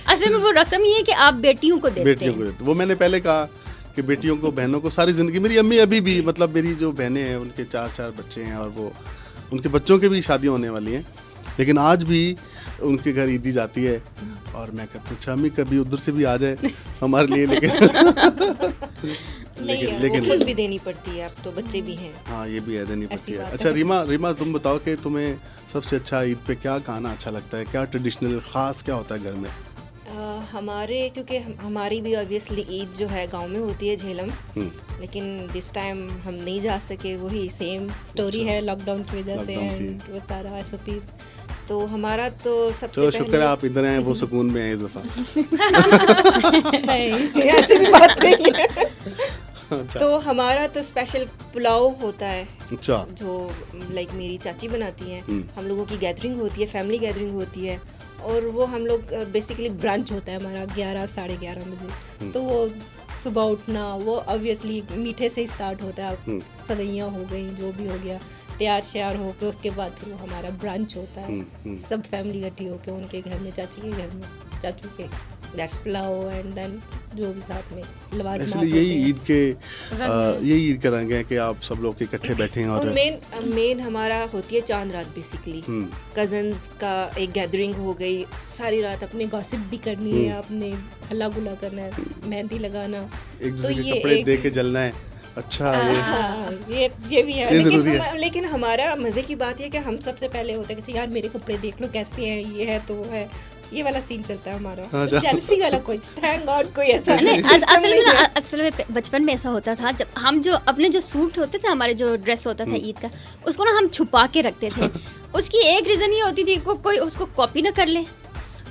असल में वो रस्म ये है कि आप बेटियों को देते हैं। वो मैंने पहले कहा कि बेटियों को, बहनों को सारी ज़िंदगी, मेरी अम्मी अभी भी, मतलब मेरी जो बहनें हैं उनके 4 बच्चे हैं और वो उनके बच्चों के भी शादी होने वाली हैं, लेकिन आज भी उनके घर ईदी जाती है और मैं कहता हूँ अम्मी कभी उधर से भी आ जाए हमारे लिए, लेकिन खुद भी देनी पड़ती है, अब तो बच्चे भी हैं। हाँ, ये भी है, देनी पड़ती है। अच्छा रीमा तुम बताओ कि तुम्हें सबसे अच्छा ईद पे क्या खाना अच्छा लगता है? क्या ट्रेडिशनल ख़ास क्या होता है घर में? हमारे, क्योंकि हमारी भी ऑब्वियसली ईद जो है गांव में होती है झेलम, लेकिन दिस टाइम हम नहीं जा सके। वही सेम स्टोरी है लॉकडाउन की वजह से एंड वो सारा SOPs। तो हमारा तो सबसे पहले, शुक्र है आप इधर हैं, वो सुकून में हैं इस दफ़ा। नहीं, ऐसी भी बात नहीं है। तो हमारा तो स्पेशल पुलाव होता है, जो लाइक मेरी चाची बनाती हैं। हम लोगों की गैदरिंग होती है, फैमिली गैदरिंग होती है, और वो हम लोग बेसिकली ब्रंच होता है हमारा 11 साढ़े 11 बजे। तो वो सुबह उठना, वो ऑब्वियसली मीठे से ही स्टार्ट होता है। सवैयाँ हो गई, जो भी हो गया, तैयार श्यार होकर उसके बाद फिर वो हमारा ब्रंच होता है। सब फैमिली इकट्ठी होकर उनके घर में, चाची के घर में, चाचू के, दैट्स पुलाव एंड देन जो भी साथ में लवाजमात। यही ईद के यही ईद के रंग है कि आप सब लोग इकट्ठे बैठे हैं। और मेन हमारा होती है चांद रात बेसिकली। कजन्स का एक गैदरिंग हो गई, सारी रात अपने गॉसिप भी करनी है, अपने हल्ला गुला करना है, मेहंदी लगाना, एक दूसरे के कपड़े दे के जलना है। अच्छा, ये भी है। लेकिन हमारा मजे की बात है कि हम सबसे पहले होता है कि यार मेरे कपड़े देख लो कैसे हैं, ये है तो वो है, ये वाला सीन चलता है हमारा। जेलसी वाला कुछ, थैंक गॉड कोई ऐसा नहीं। असल में बचपन में ऐसा होता था, जब हम जो अपने जो सूट होते थे, हमारे जो ड्रेस होता था ईद का, उसको ना हम छुपा के रखते थे। उसकी एक रीज़न ये होती थी कोई उसको कॉपी ना कर ले,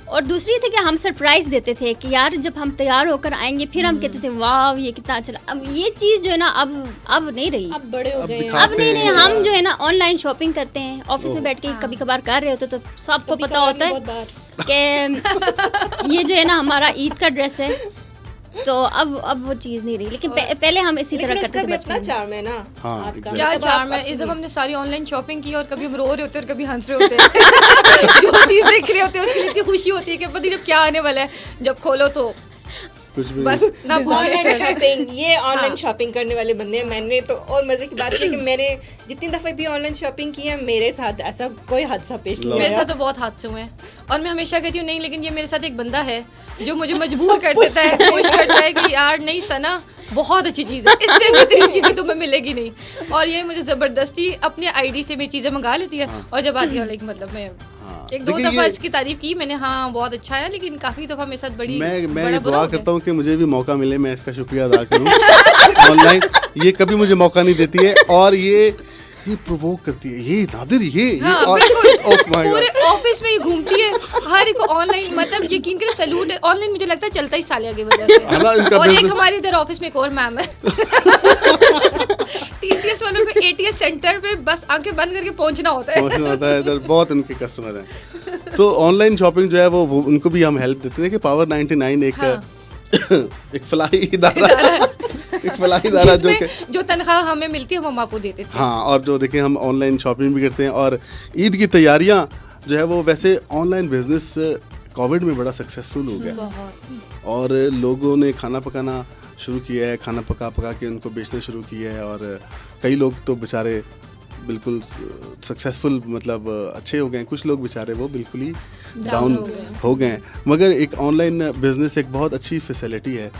और दूसरी थी कि हम सरप्राइज देते थे कि यार जब हम तैयार होकर आएंगे फिर हम कहते थे वाह ये कितना अच्छा। अब ये चीज़ जो है ना अब नहीं रही, अब बड़े हो गए हैं। अब नहीं, हम जो है ना ऑनलाइन शॉपिंग करते हैं, ऑफिस में बैठ के कभी कभार कर रहे होते, तो सबको पता होता है कि ये जो है ना हमारा ईद का ड्रेस है। तो अब वो चीज़ नहीं रही, लेकिन पहले हम इसी तरह करते थे। अपना चार्म है ना, क्या चार्म है। इस दफा हमने सारी ऑनलाइन शॉपिंग की और कभी हम रो रहे होते हैं और कभी हंस रहे होते हैं। जो चीज़ देख रहे होते हैं उसके लिए इतनी खुशी होती है कि पता नहीं जब क्या आने वाला है, जब खोलो तो बस ना ऑनलाइन शॉपिंग। ये ऑनलाइन शॉपिंग करने वाले बंदे हैं। मैंने तो, और मजे की बात है कि मैंने जितनी दफा भी ऑनलाइन शॉपिंग की है, मेरे साथ ऐसा कोई हादसा पेश नहीं मेरे साथ तो बहुत हादसे हुए हैं, और मैं हमेशा कहती हूँ नहीं, लेकिन ये मेरे साथ एक बंदा है जो मुझे मजबूर कर देता है, पुश करता है कि यार नहीं सना बहुत अच्छी चीज़ है, इससे बेहतरीन चीज़ें तुम्हें मिलेगी नहीं। और ये मुझे ज़बरदस्ती अपने आईडी से भी चीज़ें मंगा लेती है। और जब आती है लाइक मतलब मैं एक दो दफ़ा इसकी तारीफ की मैंने, हाँ बहुत अच्छा है, लेकिन काफ़ी दफ़ा मेरे साथ मैं दुआ करता हूँ कि मुझे भी मौका मिले, मैं इसका शुक्रिया अदा करूँ। ऑनलाइन ये कभी मुझे मौका नहीं देती है, और ये ये प्रोवोक करती है, ये नादिर ये हाँ, पूरे ऑफिस में ही घूमती है, हर एक ऑनलाइन, मतलब यकीन करें सैल्यूट है, ऑनलाइन मुझे लगता है चलता ही सालिया की वजह से। और एक हमारे इधर ऑफिस में एक और मैम है टीसीएस वालों को एटीएस सेंटर पे बस आंखें बंद करके पहुंचना होता है इधर बहुत उनके कस्टमर हैं। तो ऑनलाइन शॉपिंग जो है वो उनको भी हम हेल्प देते हैं कि पावर 99 एक एक फलाही इदारा जो तनख्वाह हमें मिलती है वो हम आपको देते थे। हाँ, और जो देखें हम ऑनलाइन शॉपिंग भी करते हैं, और ईद की तैयारियां जो है वो वैसे ऑनलाइन बिजनेस कोविड में बड़ा सक्सेसफुल हो गया, और लोगों ने खाना पकाना शुरू किया है, खाना पका के उनको बेचना शुरू किया है, और कई लोग तो बेचारे बिल्कुल सक्सेसफुल, मतलब अच्छे हो गए, कुछ लोग बेचारे वो बिल्कुल ही डाउन हो गए। मगर एक ऑनलाइन बिजनेस एक बहुत अच्छी फैसिलिटी है,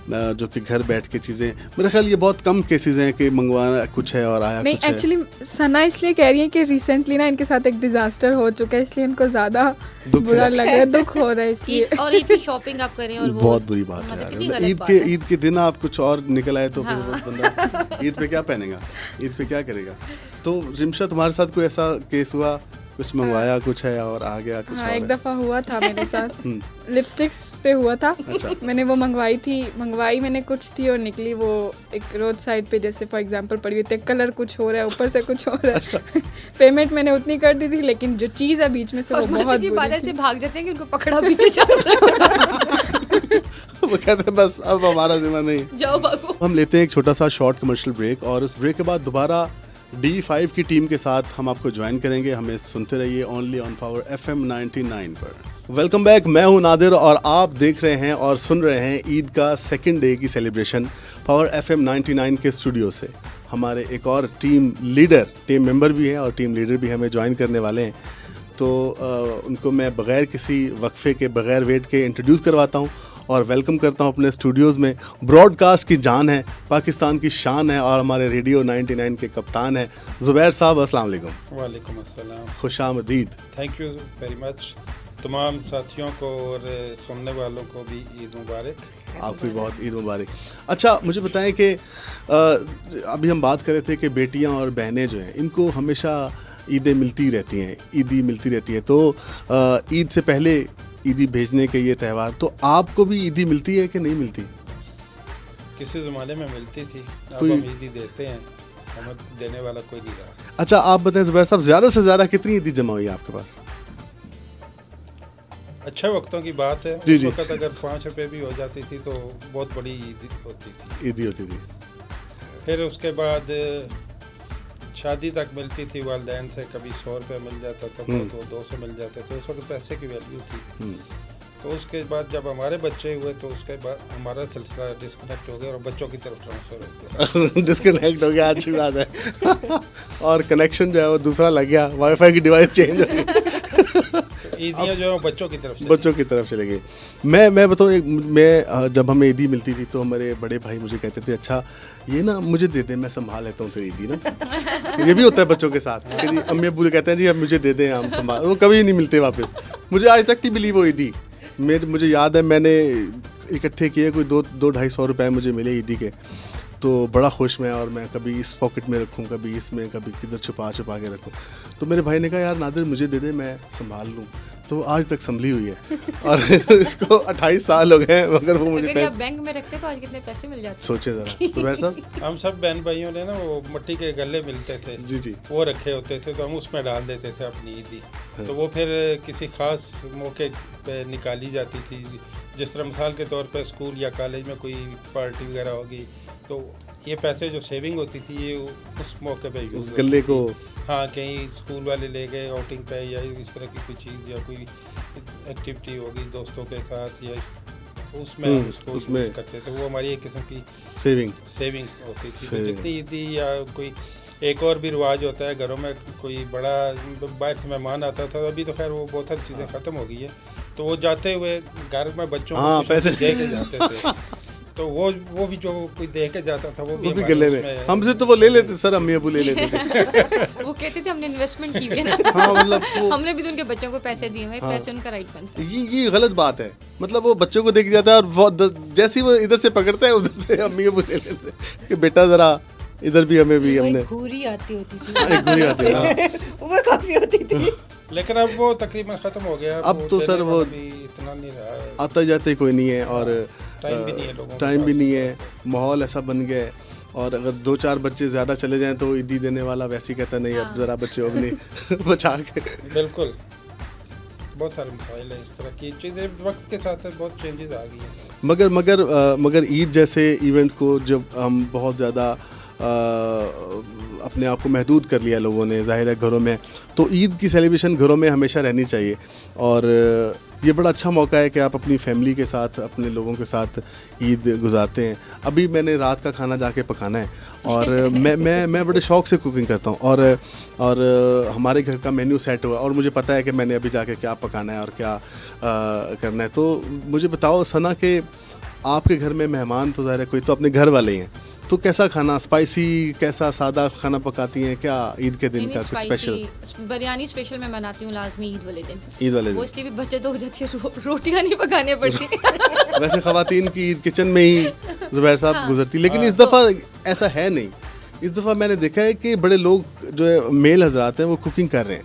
जो कि घर बैठ के चीज़ें, मेरा ख्याल ये बहुत कम केसेस हैं कि मंगवाना कुछ है और आया नहीं, कुछ है। एक्चुअली सना इसलिए कह रही है कि रिसेंटली ना इनके साथ एक डिजास्टर हो चुका है, इसलिए इनको ज़्यादा बुरा लग रहा है, दुख हो रहा है इसलिए। और ईद की शॉपिंग आप करें और वो बहुत बुरी बात है यार, ईद के दिन आप कुछ और निकल आए तो फिर बंदा ईद पे क्या पहनेगा, ईद पे क्या करेगा। तो रिमशा, तुम्हारे साथ कोई ऐसा केस हुआ, कुछ मंगवाया कुछ है और आ गया कुछ? हाँ, एक दफ़ा हुआ था मेरे साथ, लिपस्टिक्स पे हुआ था। अच्छा। मैंने वो मंगवाई मैंने कुछ थी और निकली वो एक रोड साइड पे, जैसे फॉर एग्जांपल पड़ी हुई थी, कलर कुछ हो रहा है, ऊपर से कुछ हो रहा है। पेमेंट मैंने उतनी कर दी थी, लेकिन जो चीज़ है बीच में से वो बहुत बुरी थी। से भाग जाते हैं कि उनको पकड़ा भी नहीं जा सकता। वो कहते हैं बस अब हमारा जिम्मा नहीं, जाओ भागो। हम लेते हैं एक छोटा सा शॉर्ट कमर्शियल ब्रेक, और उस ब्रेक के बाद दोबारा D5 की टीम के साथ हम आपको ज्वाइन करेंगे। हमें सुनते रहिए ओनली ऑन पावर FM 99 पर। वेलकम बैक, मैं हूं नादिर और आप देख रहे हैं और सुन रहे हैं ईद का सेकंड डे की सेलिब्रेशन पावर FM 99 के स्टूडियो से। हमारे एक और टीम मेंबर भी हैं और टीम लीडर भी हमें ज्वाइन करने वाले हैं, तो उनको मैं बग़ैर किसी वक्फे के, बग़ैर वेट के इंट्रोड्यूस करवाता हूं और वेलकम करता हूं अपने स्टूडियोज़ में। ब्रॉडकास्ट की जान है, पाकिस्तान की शान है, और हमारे रेडियो 99 के कप्तान हैं ज़ुबैर साहब। अस्सलाम वालेकुम। वालेकुम अस्सलाम। खुशामदीद। Thank you very much. तमाम साथियों को और सुनने वालों को भी ईद मुबारक। आपको भी बहुत ईद मुबारक। अच्छा, मुझे बताएं कि अभी हम बात कर रहे थे कि बेटियां और बहनें जो हैं इनको हमेशा ईदें मिलती रहती हैं, ईदी मिलती रहती है, तो ईद से पहले ईदी भेजने के ये त्यौहार, तो आपको भी ईदी मिलती है कि नहीं मिलती? किसी ज़माने में मिलती थी, अब हम ईदी देते हैं, हमें देने वाला कोई नहीं रहा। अच्छा, आप बताएं ज़ुबैर साहब, ज़्यादा से ज़्यादा कितनी ईदी जमा हुई है आपके पास? अच्छे वक्तों की बात है, जी उस जी। वक्त अगर 5 रुपये भी हो जाती थी तो बहुत बड़ी ईद होती थी। फिर उसके बाद शादी तक मिलती थी वालिदैन से, कभी 100 रुपये मिल जाता था, तो 200 मिल जाते थे, उस वक्त पैसे की वैल्यू थी। तो उसके बाद जब हमारे बच्चे हुए तो उसके बाद हमारा सिलसिला डिस्कनेक्ट हो गया और बच्चों की तरफ ट्रांसफ़र हो गया। डिस्कनेक्ट हो गया, अच्छी बात है। और कनेक्शन जो है वो दूसरा लग गया, वाईफाई की डिवाइस चेंज हो गई। ईदियाँ जो है बच्चों की तरफ चले गई। मैं बताऊँ, मैं जब हमें ईदी मिलती थी तो हमारे बड़े भाई मुझे कहते थे, अच्छा ये ना मुझे दे दे, मैं संभाल लेता हूँ तेरी ईदी ना। ये भी होता है बच्चों के साथ, अम्मी अब्बू कहते हैं जी अब मुझे दे दें, हम संभाल, वो कभी नहीं मिलते वापस। मुझे आज तक नहीं मिली वो ईदी। मुझे याद है मैंने इकट्ठे किए कोई 200-250 रुपए मुझे मिले ईदी के, तो बड़ा खुश मैं, और मैं कभी इस पॉकेट में रखूं, कभी इसमें, कभी किधर छुपा के रखूं। तो मेरे भाई ने कहा यार नादिर मुझे दे दे, मैं संभाल लूं। तो आज तक संभली हुई है और इसको 28 साल हो गए, मगर वो मुझे पैसे बैंक में रखते तो आज कितने पैसे मिल जाते। सोचे जरा। तो वैसा हम सब बहन भाइयों ने ना वो मिट्टी के गले मिलते थे, जी जी, वो रखे होते थे, तो हम उसमें डाल देते थे अपनी ईदी। तो वो फिर किसी खास मौके पे निकाली जाती थी, जिस तरह मिसाल के तौर पे स्कूल या कॉलेज में कोई पार्टी वगैरह होगी, तो ये पैसे जो सेविंग होती थी ये उस मौके पे यूज़, उस गले को, हाँ, कहीं स्कूल वाले ले गए आउटिंग पे या इस तरह की कोई चीज़ या कोई एक्टिविटी होगी दोस्तों के साथ, या उसमें हम उसको यूज़ करते थे। वो हमारी एक किस्म की सेविंग होती थी। तो जितनी ईदी या कोई एक और भी रिवाज होता है घरों में, कोई बड़ा बाहर से मेहमान आता था, अभी तो खैर वो बहुत सारी चीज़ें ख़त्म हो गई है, तो वो जाते हुए घर में बच्चों को पैसे दे के जाते थे। तो वो भी जो कोई दे के जाता था वो भी गले में, हमसे तो वो ले लेते सर, अम्मी अबू ले लेते थे। वो कहते थे हमने इन्वेस्टमेंट की है ना। हाँ, मतलब हमने भी तो उनके बच्चों को पैसे दिए हैं, पैसे उनका राइट बनता है। ये गलत बात है, मतलब वो बच्चों को देख जाता है और जैसे ही वो इधर से पकड़ता है उधर से अम्मी अबू ले लेते कि बेटा जरा इधर भी हमें भी हमने घूरी आती होती थी एक घूरी आती है वो काफी होती थी लेकिन अब वो तकरीबन खत्म हो गया। अब तो सर वो इतना नहीं रहा है, आता जाते कोई नहीं है और टाइम भी नहीं है लोगों के टाइम भी पास। नहीं है, माहौल ऐसा बन गया है। और अगर 2-4 बच्चे ज़्यादा चले जाएं तो ईदी देने वाला वैसे ही कहता नहीं अब ज़रा बच्चे और नहीं बचा के। बिल्कुल, बहुत सारे मसाइल हैं, इस तरह की चीज़ें वक्त के साथ साथ बहुत चेंजेस आ गई हैं। मगर ईद जैसे इवेंट को जब हम बहुत ज़्यादा अपने आप को महदूद कर लिया लोगों ने, ज़ाहिर है घरों में, तो ईद की सेलिब्रेशन घरों में हमेशा रहनी चाहिए। और ये बड़ा अच्छा मौका है कि आप अपनी फैमिली के साथ, अपने लोगों के साथ ईद गुजारते हैं। अभी मैंने रात का खाना जाके पकाना है और मैं बड़े शौक़ से कुकिंग करता हूँ और हमारे घर का मेन्यू सेट हुआ और मुझे पता है कि मैंने अभी जाके क्या पकाना है और क्या करना है। तो मुझे बताओ सना के आपके घर में मेहमान तो ज़ाहिर है कोई तो अपने घर वाले ही हैं, तो कैसा खाना, स्पाइसी कैसा सादा खाना पकाती हैं क्या ईद के दिन का कुछ स्पेशल? बिरयानी स्पेशल मैं बनाती हूँ लाजमी ईद वाले दिन। ईद वाले दिन वो इसलिए भी बचत हो जाती है, रोटियां नहीं पकाने पड़ती। वैसे ख़वातीन की ईद किचन में ही ज़ुबैर साहब गुजरती, लेकिन इस दफ़ा ऐसा है नहीं। इस दफ़ा मैंने देखा है कि बड़े लोग जो है मेल हजरात हैं वो कुकिंग कर रहे हैं।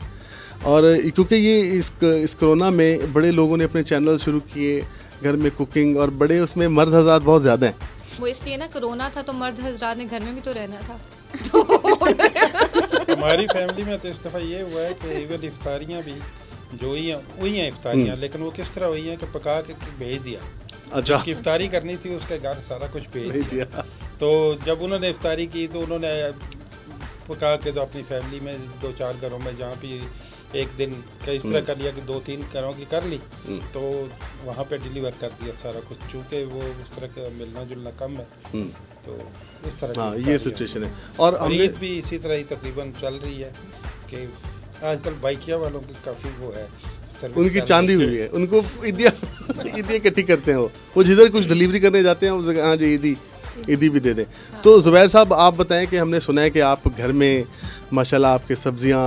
और क्योंकि ये इस कोरोना में बड़े लोगों ने अपने चैनल शुरू किए घर में कुकिंग, और बड़े उसमें मर्द हजरात बहुत ज़्यादा हैं। वो इसलिए ना कोरोना था तो मर्द हजरात ने घर में भी तो रहना था। हमारी फैमिली में तो इस दफ़ा ये हुआ है कि इवन इफ्तारियाँ भी जो हुई हैं इफ्तारियाँ, लेकिन वो किस तरह हुई हैं कि पका के भेज दिया। अच्छा, उसकी इफ्तारी करनी थी उसके घर सारा कुछ भेज दिया। तो जब उन्होंने इफ्तारी की तो उन्होंने पका के तो अपनी फैमिली में 2-4 घरों में जहाँ भी एक दिन का इस तरह कर लिया कि 2-3 घरों की कर ली, तो वहाँ पे डिलीवर कर दिया सारा कुछ। चूँकि वो उस तरह का मिलना जुलना कम है, तो इस तरह हाँ ये सिचुएशन है। और ईद भी इसी तरह ही तकरीबन चल रही है कि आजकल बाइकिया वालों की काफ़ी वो है, उनकी चांदी हुई है, उनको ईदियाँ इकट्ठी करते हैं। वो जिधर कुछ डिलीवरी करने जाते हैं उस हाँ जी ईदी भी दे दें। तो ज़ुबैर साहब आप बताएं कि हमने सुना है कि आप घर में माशाल्लाह आपके सब्जियां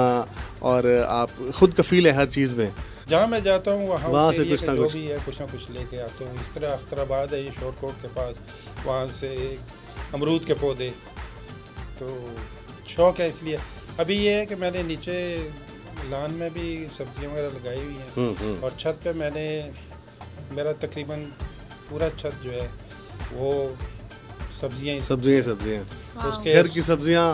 और आप खुद कफ़ील है हर चीज़ में। जहाँ मैं जाता हूँ वहाँ से कुछ ना जो भी है कुछ ना कुछ लेके आता हूँ। इस तरह अख्तराबाद है ये शोरकोट के पास, वहाँ से अमरूद के पौधे, तो शौक़ है इसलिए। अभी ये है कि मैंने नीचे लान में भी सब्जियाँ वगैरह लगाई हुई हैं और छत पे मैंने मेरा तकरीबन पूरा छत जो है वो सब्जियाँ उसके घर की सब्जियाँ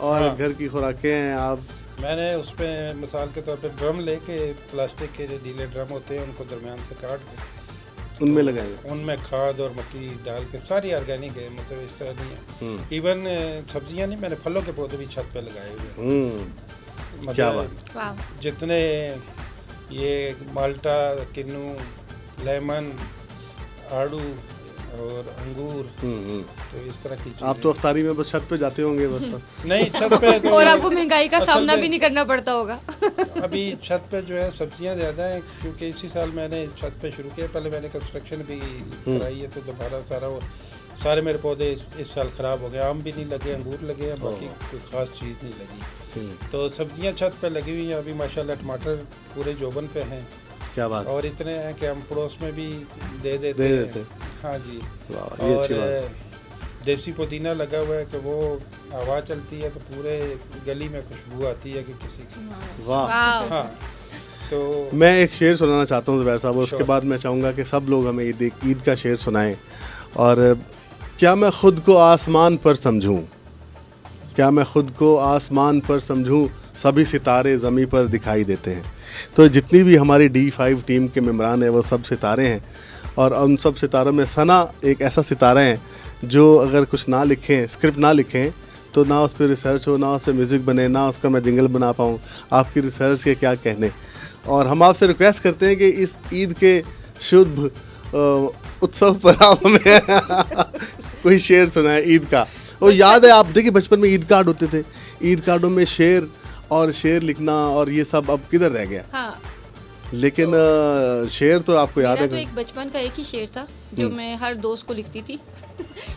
और हाँ, घर की खुराकें हैं। आप मैंने उस पर मिसाल के तौर पे ड्रम लेके प्लास्टिक के जो ढीले ड्रम होते हैं उनको दरमियान से काट के उनमें लगाएंगे, उनमें खाद और मिट्टी डाल के, सारी ऑर्गेनिक है, मतलब इस तरह नहीं है। इवन सब्जियां नहीं, मैंने फलों के पौधे भी छत पे लगाए हुए हैं। क्या बात। जितने ये माल्टा, किन्नू, लेमन, आड़ू और अंगूर, तो इस तरह की आप तो अफ्तारी में बस छत पे जाते होंगे बस। नहीं छत पे तो और आपको महंगाई का सामना भी नहीं करना पड़ता होगा। अभी छत पे जो है सब्जियां ज़्यादा हैं क्योंकि इसी साल मैंने छत पे शुरू किया। पहले मैंने कंस्ट्रक्शन भी कराई है, तो दोबारा सारे मेरे पौधे इस साल ख़राब हो गए। आम भी नहीं लगे, अंगूर लगे हैं, बाकी कोई ख़ास चीज़ नहीं लगी। तो सब्जियां छत पे लगी हुई हैं। अभी माशाल्लाह टमाटर पूरे जोबन पे हैं। क्या बात। और इतने हैं कि हम पड़ोस में भी दे देते हैं। हाँ जी। और देसी पुदीना लगा हुआ है कि वो हवा चलती है तो पूरे गली में खुशबू आती है कि किसी की। वाह। हाँ, तो मैं एक शेर सुनाना चाहता हूँ ज़ुबैर साहब, उसके बाद मैं चाहूँगा कि सब लोग हमें ईद का शेर सुनाएं। और क्या मैं ख़ुद को आसमान पर समझूं, क्या मैं ख़ुद को आसमान पर समझूं, सभी सितारे ज़मीं पर दिखाई देते हैं। तो जितनी भी हमारी D5 टीम के मेम्बरान हैं वो सब सितारे हैं, और उन सब सितारों में सना एक ऐसा सितारा है जो अगर कुछ ना लिखें, स्क्रिप्ट ना लिखें, तो ना उस पर रिसर्च हो, ना उस पर म्यूज़िक बने, ना उसका मैं जिंगल बना पाऊँ। आपकी रिसर्च के क्या कहने। और हम आपसे रिक्वेस्ट करते हैं कि इस ईद के शुभ उत्सव पर आप हमें कोई शेर सुनाए ईद का। वो याद है, आप देखिए बचपन में ईद कार्ड होते थे, ईद कार्डों में शेर और शेर लिखना और ये सब अब किधर रह गया। हाँ। लेकिन शेर तो आपको याद है। तो एक बचपन का एक ही शेर था जो मैं हर दोस्त को लिखती थी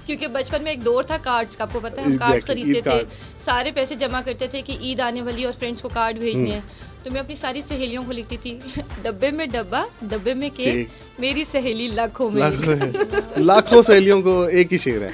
क्योंकि बचपन में एक दौर था कार्ड्स का, आपको पता है हम कार्ड्स खरीदते थे, सारे पैसे जमा करते थे कि ईद आने वाली और फ्रेंड्स को कार्ड भेजने हैं। तो मैं अपनी सारी सहेलियों को लिखती थी, डब्बे में डब्बा, डब्बे में केक, मेरी सहेली लाखों में। लाखों सहेलियों को एक ही शेर है।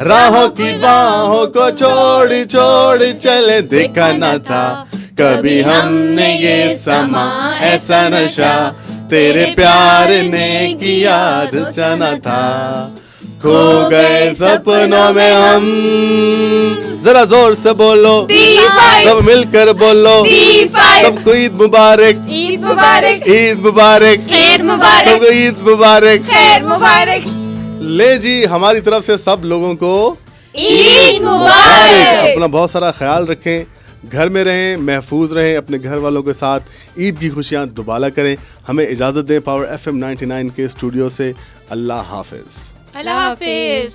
राहों की बाहों को छोड़ छोड़ चले, देखा न था कभी हमने ये समा ऐसा नशा, तेरे प्यार ने की याद चना था, खो गए सपनों में हम। जरा जोर से बोलो, सब मिलकर बोलो, सबको ईद मुबारक, ईद मुबारक, ईद मुबारक, खैर मुबारक, सबको ईद मुबारक, खैर मुबारक। ले जी, हमारी तरफ से सब लोगों को ईद मुबारक। अपना बहुत सारा ख्याल रखें, घर में रहें, महफूज रहें, अपने घर वालों के साथ ईद की खुशियाँ दुबाला करें। हमें इजाज़त दें पावर FM 99 के स्टूडियो से। अल्लाह हाफिज़। अल्लाह हाफिज़।